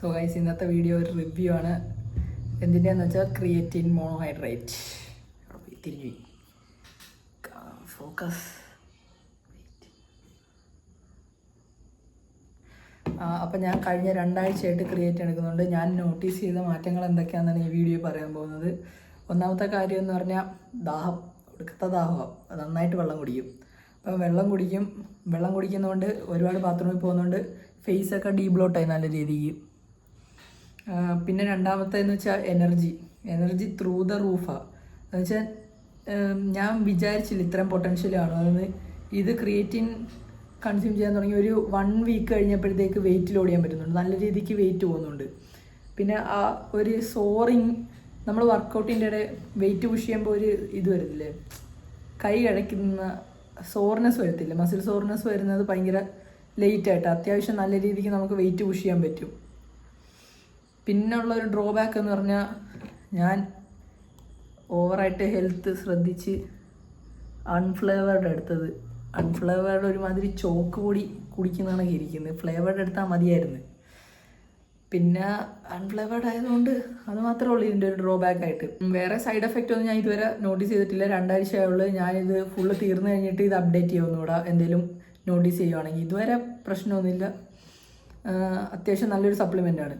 So guys, ഇന്നത്തെ video ഒരു review ആണ്. എന്തിൻ്റെയെന്ന് വെച്ചാൽ ക്രിയേറ്റിൻ മോണോഹൈഡ്രേറ്റ്. തിരിഞ്ഞു ഫോക്കസ്. അപ്പം ഞാൻ കഴിഞ്ഞ 2 ആഴ്ചയായിട്ട് ക്രിയേറ്റ് എടുക്കുന്നുണ്ട്. ഞാൻ നോട്ടീസ് ചെയ്ത മാറ്റങ്ങൾ എന്തൊക്കെയാണെന്നാണ് ഈ വീഡിയോ പറയാൻ പോകുന്നത്. ഒന്നാമത്തെ കാര്യം എന്ന് പറഞ്ഞാൽ ദാഹം, ഒടുക്കത്തെ ദാഹം. നന്നായിട്ട് വെള്ളം കുടിക്കും. അപ്പം വെള്ളം കുടിക്കുന്നതുകൊണ്ട് ഒരുപാട് ബാത്റൂമിൽ പോകുന്നതുകൊണ്ട് ഫേസൊക്കെ ഡീബ്ലോട്ടായി നല്ല രീതിക്ക്. പിന്നെ രണ്ടാമത്തേന്ന് വെച്ചാൽ എനർജി ത്രൂ ദ റൂഫാണ്. എന്ന് വെച്ചാൽ ഞാൻ വിചാരിച്ചില്ല ഇത്രയും പൊട്ടൻഷ്യൽ കാണും. അതായത് ഇത് ക്രിയേറ്റിൻ കൺസ്യൂം ചെയ്യാൻ തുടങ്ങി ഒരു 1 വീക്ക് കഴിഞ്ഞപ്പോഴത്തേക്ക് വെയിറ്റ് ലോഡ് ചെയ്യാൻ പറ്റുന്നുണ്ട്. നല്ല രീതിക്ക് വെയിറ്റ് പോകുന്നുണ്ട്. പിന്നെ ആ ഒരു സോറിങ്, നമ്മൾ വർക്കൗട്ടിൻ്റെ ഇടയിൽ വെയിറ്റ് പുഷ് ചെയ്യുമ്പോൾ ഒരു ഇത് വരുന്നില്ലേ, കൈ കിഴക്കുന്ന സോർനെസ് വരത്തില്ല. മസിൽ സോർനെസ് വരുന്നത് ഭയങ്കര ലേറ്റായിട്ട്. അത്യാവശ്യം നല്ല രീതിക്ക് നമുക്ക് വെയിറ്റ് പുഷ് ചെയ്യാൻ പറ്റും. പിന്നുള്ളൊരു ഡ്രോബാക്ക് എന്ന് പറഞ്ഞാൽ ഞാൻ ഓവറായിട്ട് ഹെൽത്ത് ശ്രദ്ധിച്ച് അൺഫ്ലേവേർഡ് എടുത്തത്. അൺഫ്ലേവേർഡ് ഒരുമാതിരി ചോക്ക് പൊടി കുടിക്കുന്നതാണ് ഇരിക്കുന്നത്. ഫ്ലേവേർഡ് എടുത്താൽ മതിയായിരുന്നു. പിന്നെ അൺഫ്ലേവേർഡ് ആയതുകൊണ്ട് അത് മാത്രമേ ഉള്ളൂ ഇതിൻ്റെ ഒരു ഡ്രോബാക്ക് ആയിട്ട്. വേറെ സൈഡ് എഫക്റ്റ് ഒന്നും ഞാൻ ഇതുവരെ നോട്ടീസ് ചെയ്തിട്ടില്ല. 2 ആഴ്ചയായുള്ളൂ. ഞാനിത് ഫുള്ള് തീർന്നു കഴിഞ്ഞിട്ട് ഇത് അപ്ഡേറ്റ് ചെയ്യുമെന്നൂടെ എന്തെങ്കിലും നോട്ടീസ് ചെയ്യുവാണെങ്കിൽ. ഇതുവരെ പ്രശ്നമൊന്നുമില്ല. അത്യാവശ്യം നല്ലൊരു സപ്ലിമെൻ്റാണ്.